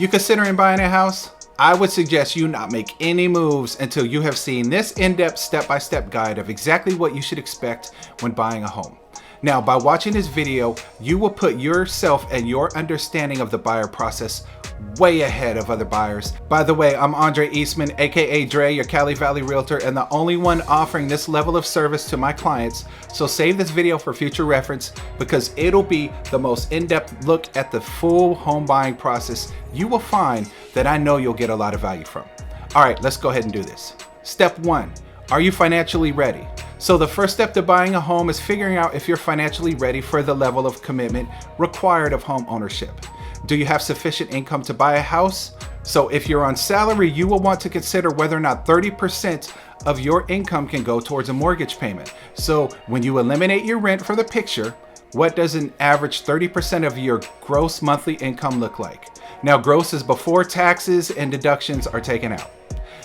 You considering buying a house? I would suggest you not make any moves until you have seen this in-depth step-by-step guide of exactly what you should expect when buying a home. Now, by watching this video, you will put yourself and your understanding of the buyer process way ahead of other buyers. By the way, I'm Andre Eastman, aka Dre, your Cali Valley Realtor, and the only one offering this level of service to my clients. So save this video for future reference because it'll be the most in-depth look at the full home buying process you will find that I know you'll get a lot of value from. All right, let's go ahead and do this. Step 1, are you financially ready? So the first step to buying a home is figuring out if you're financially ready for the level of commitment required of home ownership. Do you have sufficient income to buy a house? So if you're on salary, you will want to consider whether or not 30% of your income can go towards a mortgage payment. So when you eliminate your rent for the picture, what does an average 30% of your gross monthly income look like? Now, gross is before taxes and deductions are taken out.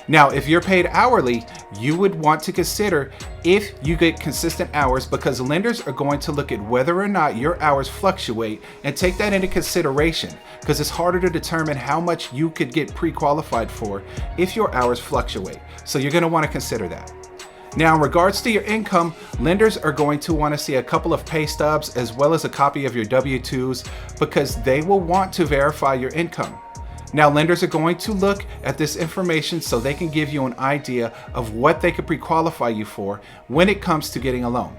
Now, if you're paid hourly, you would want to consider if you get consistent hours because lenders are going to look at whether or not your hours fluctuate and take that into consideration because it's harder to determine how much you could get pre-qualified for if your hours fluctuate. So you're going to want to consider that. Now, in regards to your income, lenders are going to want to see a couple of pay stubs as well as a copy of your W-2s because they will want to verify your income. Now, lenders are going to look at this information so they can give you an idea of what they could pre-qualify you for when it comes to getting a loan.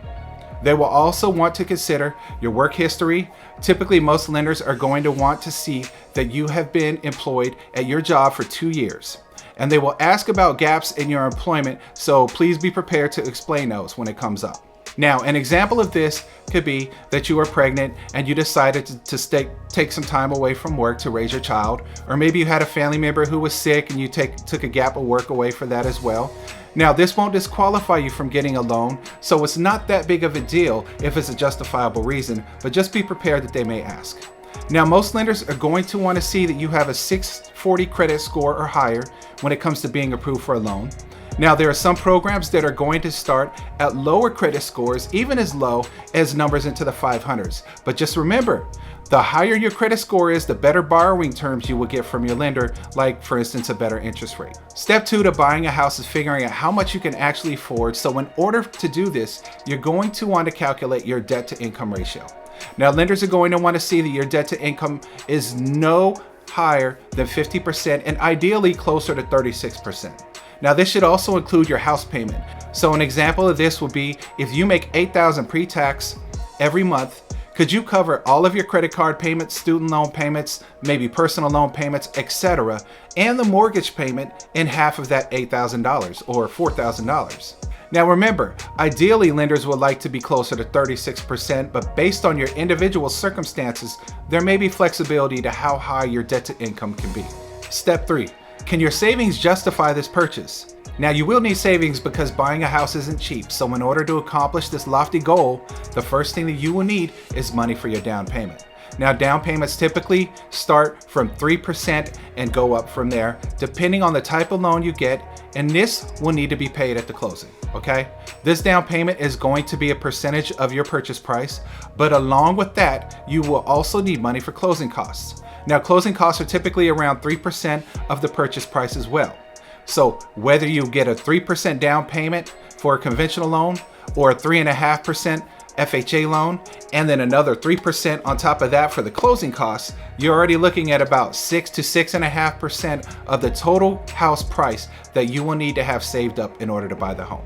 They will also want to consider your work history. Typically, most lenders are going to want to see that you have been employed at your job for 2 years. And they will ask about gaps in your employment, so please be prepared to explain those when it comes up. Now, an example of this could be that you are pregnant and you decided to take some time away from work to raise your child, or maybe you had a family member who was sick and you took a gap of work away for that as well. Now, this won't disqualify you from getting a loan, so it's not that big of a deal if it's a justifiable reason, but just be prepared that they may ask. Now, most lenders are going to want to see that you have a 640 credit score or higher when it comes to being approved for a loan. Now, there are some programs that are going to start at lower credit scores, even as low as numbers into the 500s. But just remember, the higher your credit score is, the better borrowing terms you will get from your lender, like, for instance, a better interest rate. Step 2 to buying a house is figuring out how much you can actually afford. So in order to do this, you're going to want to calculate your debt to income ratio. Now, lenders are going to want to see that your debt to income is no higher than 50% and ideally closer to 36%. Now, this should also include your house payment. So an example of this would be if you make $8,000 pre-tax every month, could you cover all of your credit card payments, student loan payments, maybe personal loan payments, etc., and the mortgage payment in half of that $8,000 or $4,000? Now remember, ideally lenders would like to be closer to 36%, but based on your individual circumstances, there may be flexibility to how high your debt to income can be. Step 3. Can your savings justify this purchase? Now, you will need savings because buying a house isn't cheap. So in order to accomplish this lofty goal, the first thing that you will need is money for your down payment. Now, down payments typically start from 3% and go up from there, depending on the type of loan you get, and this will need to be paid at the closing, okay? This down payment is going to be a percentage of your purchase price, but along with that, you will also need money for closing costs. Now, closing costs are typically around 3% of the purchase price as well. So whether you get a 3% down payment for a conventional loan or a 3.5% FHA loan, and then another 3% on top of that for the closing costs, you're already looking at about 6 to 6.5% of the total house price that you will need to have saved up in order to buy the home.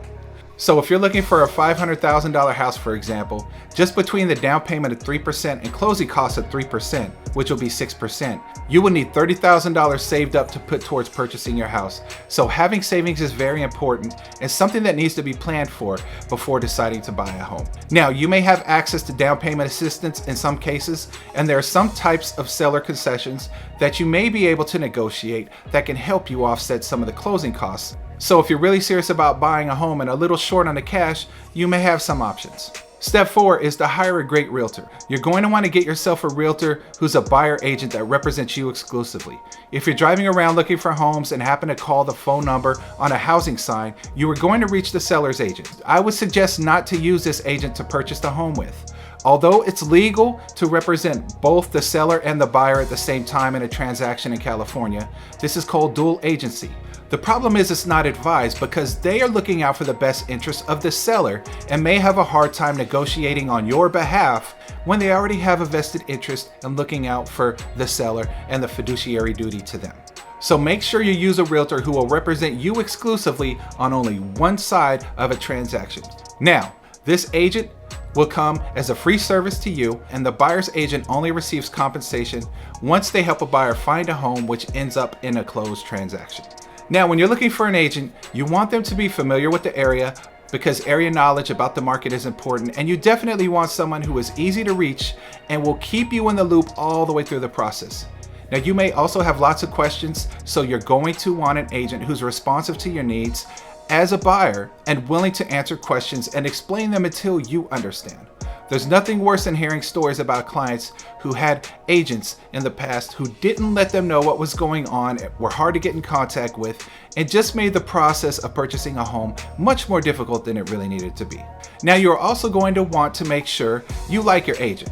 So if you're looking for a $500,000 house, for example, just between the down payment of 3% and closing costs of 3%, which will be 6%, you will need $30,000 saved up to put towards purchasing your house. So having savings is very important and something that needs to be planned for before deciding to buy a home. Now, you may have access to down payment assistance in some cases, and there are some types of seller concessions that you may be able to negotiate that can help you offset some of the closing costs. So if you're really serious about buying a home and a little short on the cash, you may have some options. Step 4 is to hire a great realtor. You're going to want to get yourself a realtor who's a buyer agent that represents you exclusively. If you're driving around looking for homes and happen to call the phone number on a housing sign, you are going to reach the seller's agent. I would suggest not to use this agent to purchase the home with. Although it's legal to represent both the seller and the buyer at the same time in a transaction in California, this is called dual agency. The problem is it's not advised because they are looking out for the best interests of the seller and may have a hard time negotiating on your behalf when they already have a vested interest in looking out for the seller and the fiduciary duty to them. So make sure you use a realtor who will represent you exclusively on only one side of a transaction. Now, this agent will come as a free service to you, and the buyer's agent only receives compensation once they help a buyer find a home which ends up in a closed transaction. Now, when you're looking for an agent, you want them to be familiar with the area because area knowledge about the market is important, and you definitely want someone who is easy to reach and will keep you in the loop all the way through the process. Now, you may also have lots of questions, so you're going to want an agent who's responsive to your needs as a buyer and willing to answer questions and explain them until you understand. There's nothing worse than hearing stories about clients who had agents in the past who didn't let them know what was going on, were hard to get in contact with, and just made the process of purchasing a home much more difficult than it really needed to be. Now, you're also going to want to make sure you like your agent.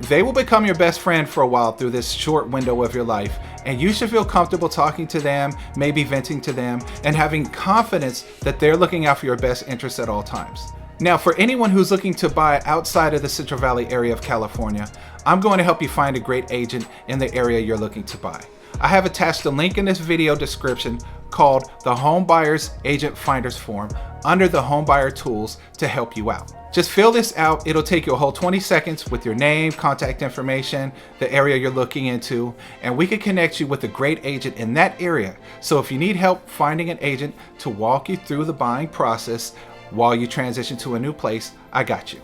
They will become your best friend for a while through this short window of your life, and you should feel comfortable talking to them, maybe venting to them, and having confidence that they're looking out for your best interests at all times. Now, for anyone who's looking to buy outside of the Central Valley area of California, I'm going to help you find a great agent in the area you're looking to buy. I have attached a link in this video description called the Homebuyer's Agent Finders Form under the Homebuyer tools to help you out. Just fill this out. It'll take you a whole 20 seconds with your name, contact information, the area you're looking into, and we can connect you with a great agent in that area. So if you need help finding an agent to walk you through the buying process while you transition to a new place, I got you.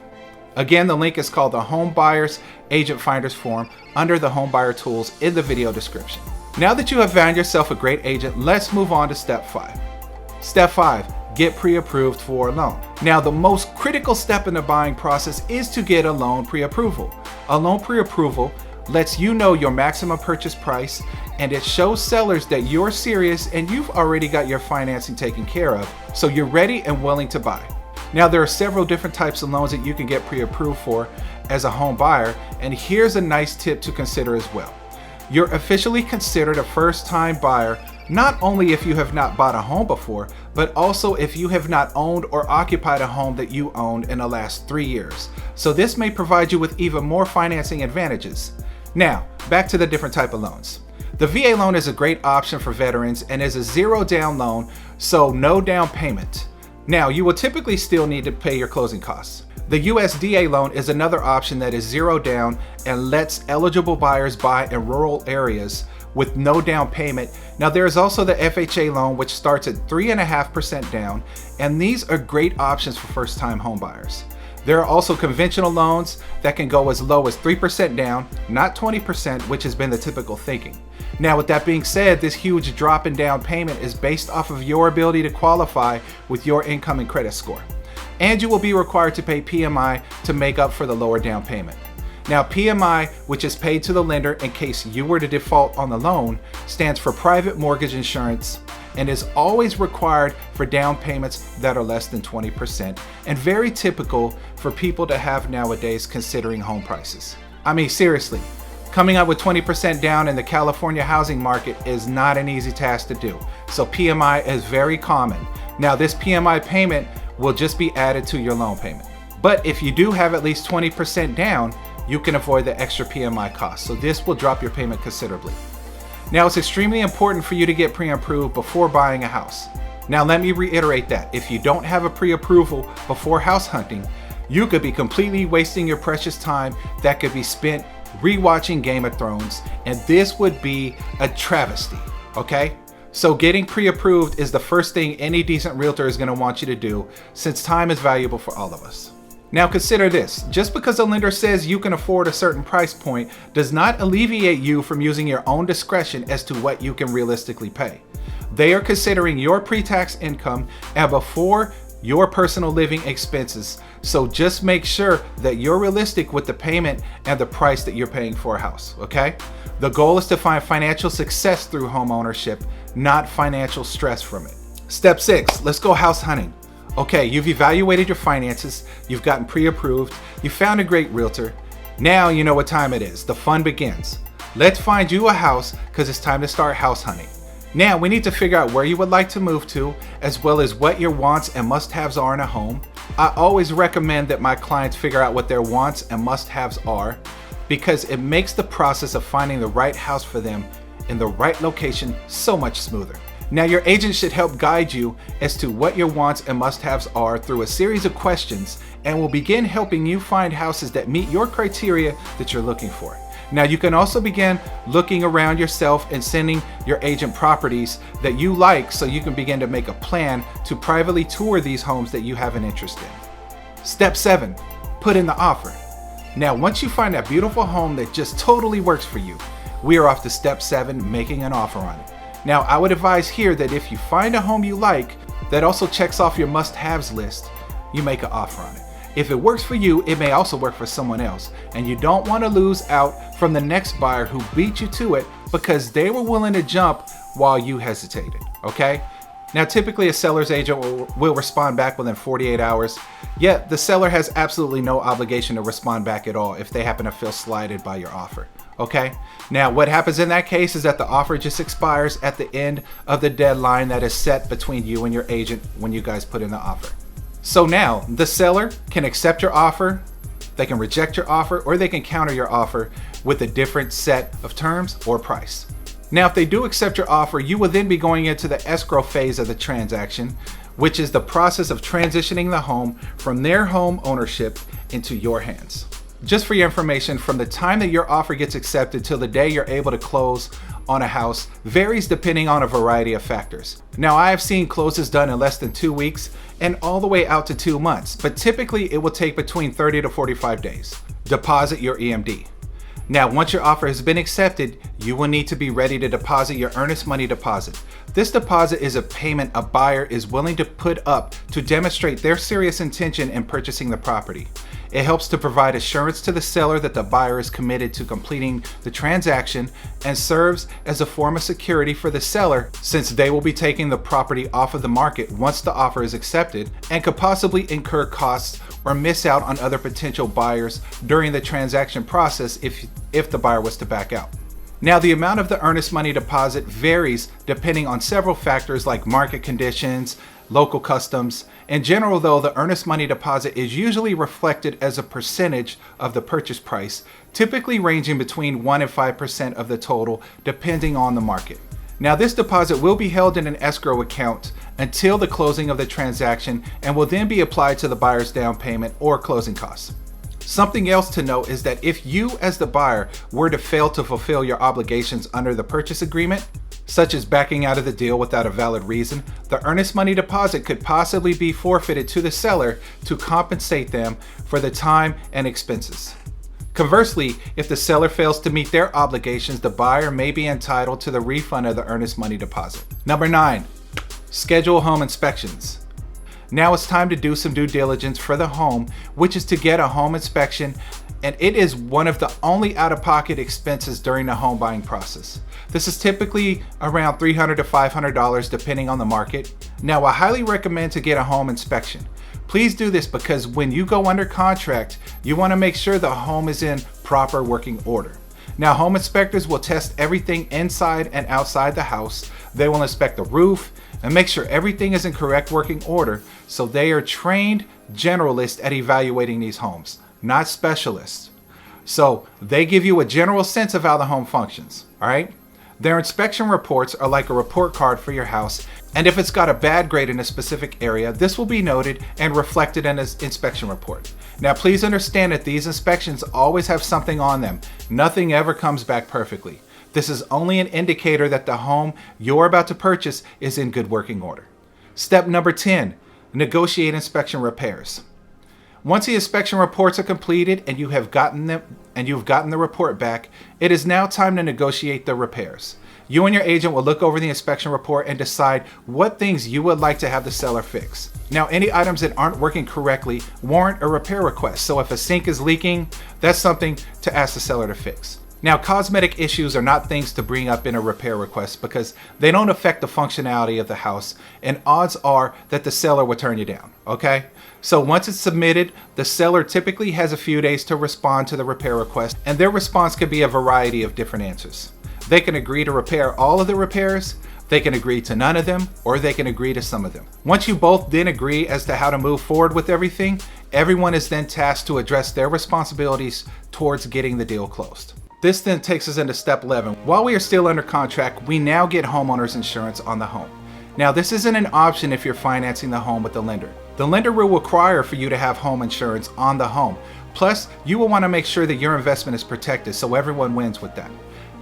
Again, the link is called the Homebuyer's Agent Finders Form under the Homebuyer tools in the video description. Now that you have found yourself a great agent, let's move on to step 5. Step 5. Get pre-approved for a loan. Now, the most critical step in the buying process is to get a loan pre-approval. A loan pre-approval lets you know your maximum purchase price, and it shows sellers that you're serious and you've already got your financing taken care of, so you're ready and willing to buy. Now, there are several different types of loans that you can get pre-approved for as a home buyer, and here's a nice tip to consider as well. You're officially considered a first-time buyer not only if you have not bought a home before, but also if you have not owned or occupied a home that you owned in the last 3 years. So this may provide you with even more financing advantages. Now, back to the different type of loans. The VA loan is a great option for veterans and is a zero down loan, so no down payment. Now, you will typically still need to pay your closing costs. The USDA loan is another option that is zero down and lets eligible buyers buy in rural areas with no down payment. Now, there is also the FHA loan, which starts at 3.5% down, and these are great options for first-time home buyers. There are also conventional loans that can go as low as 3% down, not 20%, which has been the typical thinking. Now, with that being said, this huge drop in down payment is based off of your ability to qualify with your income and credit score. And you will be required to pay PMI to make up for the lower down payment. Now, PMI, which is paid to the lender in case you were to default on the loan, stands for private mortgage insurance and is always required for down payments that are less than 20% and very typical for people to have nowadays considering home prices. I mean, seriously, coming up with 20% down in the California housing market is not an easy task to do. So PMI is very common. Now, this PMI payment will just be added to your loan payment. But if you do have at least 20% down, you can avoid the extra PMI cost. So this will drop your payment considerably. Now, it's extremely important for you to get pre-approved before buying a house. Now, let me reiterate that if you don't have a pre-approval before house hunting, you could be completely wasting your precious time that could be spent rewatching Game of Thrones, and this would be a travesty, okay? So getting pre-approved is the first thing any decent realtor is going to want you to do, since time is valuable for all of us. Now consider this, just because a lender says you can afford a certain price point does not alleviate you from using your own discretion as to what you can realistically pay. They are considering your pre-tax income and before your personal living expenses, so just make sure that you're realistic with the payment and the price that you're paying for a house, okay? The goal is to find financial success through home ownership, not financial stress from it. Step 6, let's go house hunting. Okay, you've evaluated your finances, you've gotten pre-approved, you found a great realtor. Now you know what time it is. The fun begins. Let's find you a house because it's time to start house hunting. Now we need to figure out where you would like to move to, as well as what your wants and must-haves are in a home. I always recommend that my clients figure out what their wants and must-haves are, because it makes the process of finding the right house for them in the right location so much smoother. Now your agent should help guide you as to what your wants and must-haves are through a series of questions, and will begin helping you find houses that meet your criteria that you're looking for. Now you can also begin looking around yourself and sending your agent properties that you like, so you can begin to make a plan to privately tour these homes that you have an interest in. Step 7, put in the offer. Now once you find that beautiful home that just totally works for you, we are off to step 7, making an offer on it. Now I would advise here that if you find a home you like that also checks off your must-haves list, you make an offer on it. If it works for you, it may also work for someone else, and you don't want to lose out from the next buyer who beat you to it because they were willing to jump while you hesitated, okay? Now typically a seller's agent will respond back within 48 hours, yet the seller has absolutely no obligation to respond back at all if they happen to feel slighted by your offer, okay? Now what happens in that case is that the offer just expires at the end of the deadline that is set between you and your agent when you guys put in the offer. So now the seller can accept your offer, they can reject your offer, or they can counter your offer with a different set of terms or price. Now, if they do accept your offer, you will then be going into the escrow phase of the transaction, which is the process of transitioning the home from their home ownership into your hands. Just for your information, from the time that your offer gets accepted till the day you're able to close on a house varies depending on a variety of factors. Now, I have seen closes done in less than 2 weeks and all the way out to 2 months, but typically it will take between 30 to 45 days. Deposit your EMD. Now, once your offer has been accepted, you will need to be ready to deposit your earnest money deposit. This deposit is a payment a buyer is willing to put up to demonstrate their serious intention in purchasing the property. It helps to provide assurance to the seller that the buyer is committed to completing the transaction, and serves as a form of security for the seller, since they will be taking the property off of the market once the offer is accepted, and could possibly incur costs or miss out on other potential buyers during the transaction process if the buyer was to back out. Now, the amount of the earnest money deposit varies depending on several factors like market conditions, local customs. In general though, the earnest money deposit is usually reflected as a percentage of the purchase price, typically ranging between 1% and 5% of the total, depending on the market. Now, this deposit will be held in an escrow account until the closing of the transaction, and will then be applied to the buyer's down payment or closing costs. Something else to note is that if you as the buyer were to fail to fulfill your obligations under the purchase agreement, such as backing out of the deal without a valid reason, the earnest money deposit could possibly be forfeited to the seller to compensate them for the time and expenses. Conversely, if the seller fails to meet their obligations, the buyer may be entitled to the refund of the earnest money deposit. Number 9, schedule home inspections. Now it's time to do some due diligence for the home, which is to get a home inspection, and it is one of the only out-of-pocket expenses during the home buying process. This is typically around $300 to $500 depending on the market. Now, I highly recommend to get a home inspection. Please do this because when you go under contract, you want to make sure the home is in proper working order. Now, home inspectors will test everything inside and outside the house. They will inspect the roof and make sure everything is in correct working order, so they are trained generalists at evaluating these homes, not specialists. So they give you a general sense of how the home functions, all right? Their inspection reports are like a report card for your house, and if it's got a bad grade in a specific area, this will be noted and reflected in an inspection report. Now, please understand that these inspections always have something on them. Nothing ever comes back perfectly. This is only an indicator that the home you're about to purchase is in good working order. Step number 10, negotiate inspection repairs. Once the inspection reports are completed and you've gotten the report back, it is now time to negotiate the repairs. You and your agent will look over the inspection report and decide what things you would like to have the seller fix. Now, any items that aren't working correctly warrant a repair request. So if a sink is leaking, that's something to ask the seller to fix. Now, cosmetic issues are not things to bring up in a repair request because they don't affect the functionality of the house, and odds are that the seller will turn you down, okay? So once it's submitted, the seller typically has a few days to respond to the repair request, and their response could be a variety of different answers. They can agree to repair all of the repairs, they can agree to none of them, or they can agree to some of them. Once you both then agree as to how to move forward with everything, everyone is then tasked to address their responsibilities towards getting the deal closed. This then takes us into step 11. While we are still under contract, we now get homeowners insurance on the home. Now, this isn't an option if you're financing the home with the lender. The lender will require for you to have home insurance on the home. Plus, you will want to make sure that your investment is protected so everyone wins with that.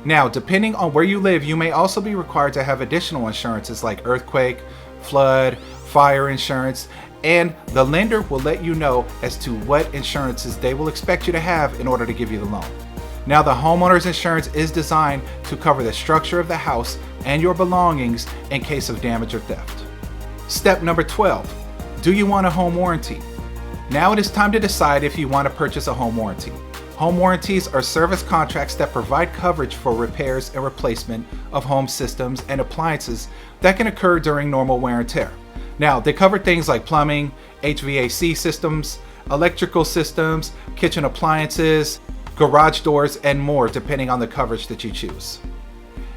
Now, depending on where you live, you may also be required to have additional insurances like earthquake, flood, fire insurance, and the lender will let you know as to what insurances they will expect you to have in order to give you the loan. Now, the homeowner's insurance is designed to cover the structure of the house and your belongings in case of damage or theft. Step number 12, do you want a home warranty? Now it is time to decide if you want to purchase a home warranty. Home warranties are service contracts that provide coverage for repairs and replacement of home systems and appliances that can occur during normal wear and tear. Now, they cover things like plumbing, HVAC systems, electrical systems, kitchen appliances, garage doors, and more depending on the coverage that you choose.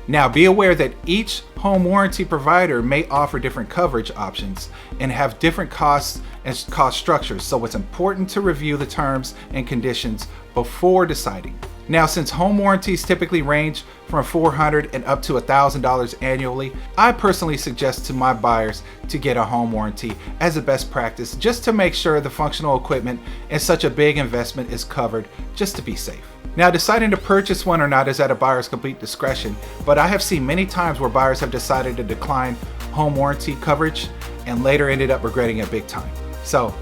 Now, be aware that each home warranty provider may offer different coverage options and have different costs and cost structures, so it's important to review the terms and conditions before deciding. Now, since home warranties typically range from $400 and up to $1,000 annually, I personally suggest to my buyers to get a home warranty as a best practice just to make sure the functional equipment in such a big investment is covered, just to be safe. Now, deciding to purchase one or not is at a buyer's complete discretion, but I have seen many times where buyers have decided to decline home warranty coverage and later ended up regretting it big time. So,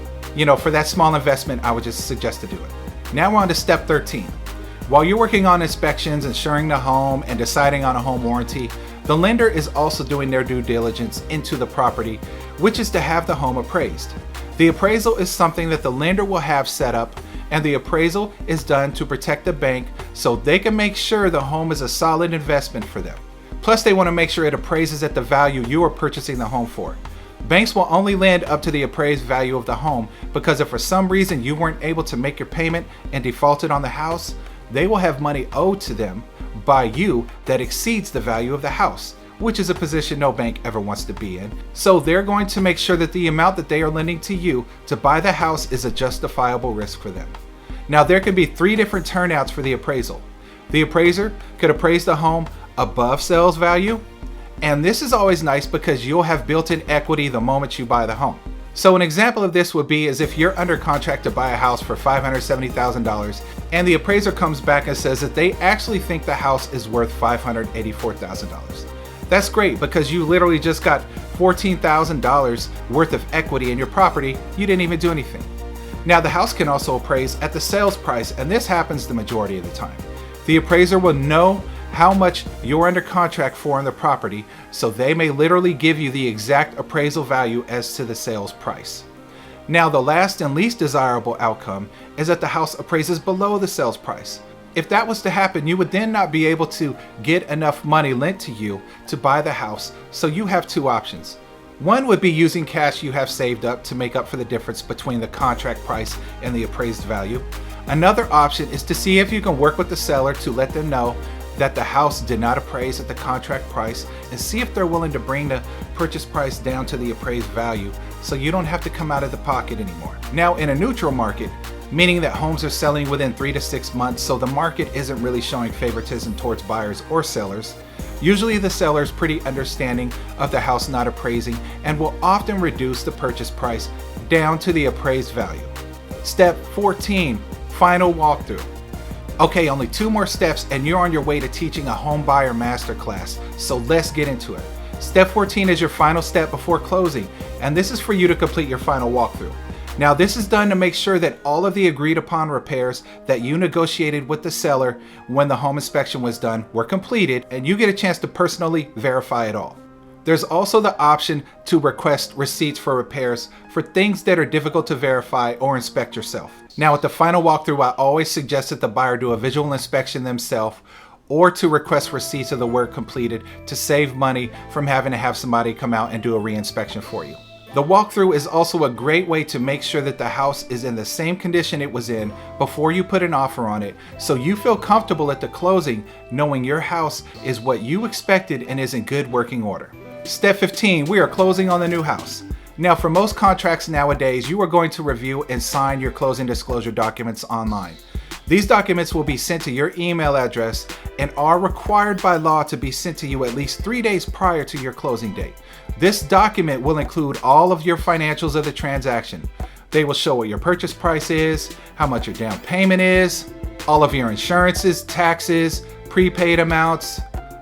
for that small investment, I would just suggest to do it. Now we're on to step 13. While you're working on inspections, insuring the home, and deciding on a home warranty, the lender is also doing their due diligence into the property, which is to have the home appraised. The appraisal is something that the lender will have set up, and the appraisal is done to protect the bank so they can make sure the home is a solid investment for them. Plus, they want to make sure it appraises at the value you are purchasing the home for. Banks will only lend up to the appraised value of the home because if for some reason you weren't able to make your payment and defaulted on the house, they will have money owed to them by you that exceeds the value of the house, which is a position no bank ever wants to be in. So they're going to make sure that the amount that they are lending to you to buy the house is a justifiable risk for them. Now, there can be 3 different turnouts for the appraisal. The appraiser could appraise the home above sales value, and this is always nice because you'll have built-in equity the moment you buy the home. So an example of this would be as if you're under contract to buy a house for $570,000 and the appraiser comes back and says that they actually think the house is worth $584,000. That's great because you literally just got $14,000 worth of equity in your property. You didn't even do anything. Now, the house can also appraise at the sales price, and this happens the majority of the time. The appraiser will know how much you're under contract for in the property, so they may literally give you the exact appraisal value as to the sales price. Now, the last and least desirable outcome is that the house appraises below the sales price. If that was to happen, you would then not be able to get enough money lent to you to buy the house, so you have 2 options. One would be using cash you have saved up to make up for the difference between the contract price and the appraised value. Another option is to see if you can work with the seller to let them know that the house did not appraise at the contract price and see if they're willing to bring the purchase price down to the appraised value so you don't have to come out of the pocket anymore. Now, in a neutral market, meaning that homes are selling within 3 to 6 months, so the market isn't really showing favoritism towards buyers or sellers, usually the seller is pretty understanding of the house not appraising and will often reduce the purchase price down to the appraised value. Step 14, final walkthrough. Okay, only 2 more steps and you're on your way to teaching a home buyer masterclass, so let's get into it. Step 14 is your final step before closing, and this is for you to complete your final walkthrough. Now, this is done to make sure that all of the agreed upon repairs that you negotiated with the seller when the home inspection was done were completed, and you get a chance to personally verify it all. There's also the option to request receipts for repairs for things that are difficult to verify or inspect yourself. Now, at the final walkthrough, I always suggest that the buyer do a visual inspection themselves or to request receipts of the work completed to save money from having to have somebody come out and do a re-inspection for you. The walkthrough is also a great way to make sure that the house is in the same condition it was in before you put an offer on it, so you feel comfortable at the closing knowing your house is what you expected and is in good working order. Step 15, we are closing on the new house. Now, for most contracts nowadays, you are going to review and sign your closing disclosure documents online. These documents will be sent to your email address and are required by law to be sent to you at least 3 days prior to your closing date. This document will include all of your financials of the transaction. They will show what your purchase price is, how much your down payment is, all of your insurances, taxes, prepaid amounts.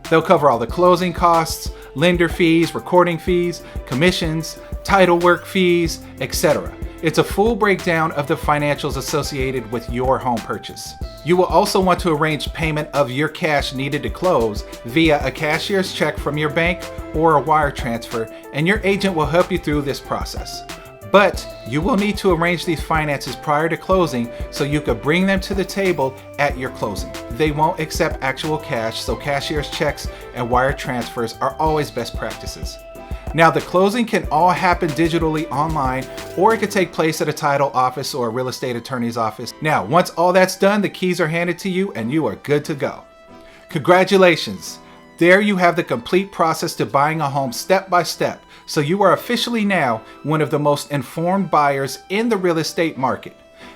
They'll cover all the closing costs, lender fees, recording fees, commissions, title work fees, etc. It's a full breakdown of the financials associated with your home purchase. You will also want to arrange payment of your cash needed to close via a cashier's check from your bank or a wire transfer, and your agent will help you through this process. But you will need to arrange these finances prior to closing so you can bring them to the table at your closing. They won't accept actual cash, so cashier's checks and wire transfers are always best practices. Now, the closing can all happen digitally online, or it could take place at a title office or a real estate attorney's office. Now, once all that's done, the keys are handed to you and you are good to go. Congratulations! There you have the complete process to buying a home step by step. So you are officially now one of the most informed buyers in the real estate market.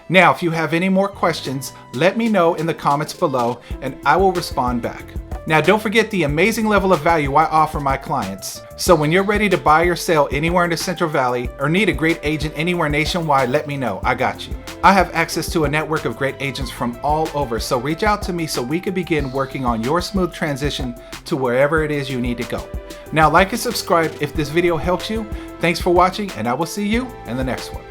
Now, if you have any more questions, let me know in the comments below and I will respond back. Now, don't forget the amazing level of value I offer my clients. So when you're ready to buy or sell anywhere in the Central Valley or need a great agent anywhere nationwide, let me know. I got you. I have access to a network of great agents from all over, so reach out to me so we can begin working on your smooth transition to wherever it is you need to go. Now, like and subscribe if this video helps you. Thanks for watching, and I will see you in the next one.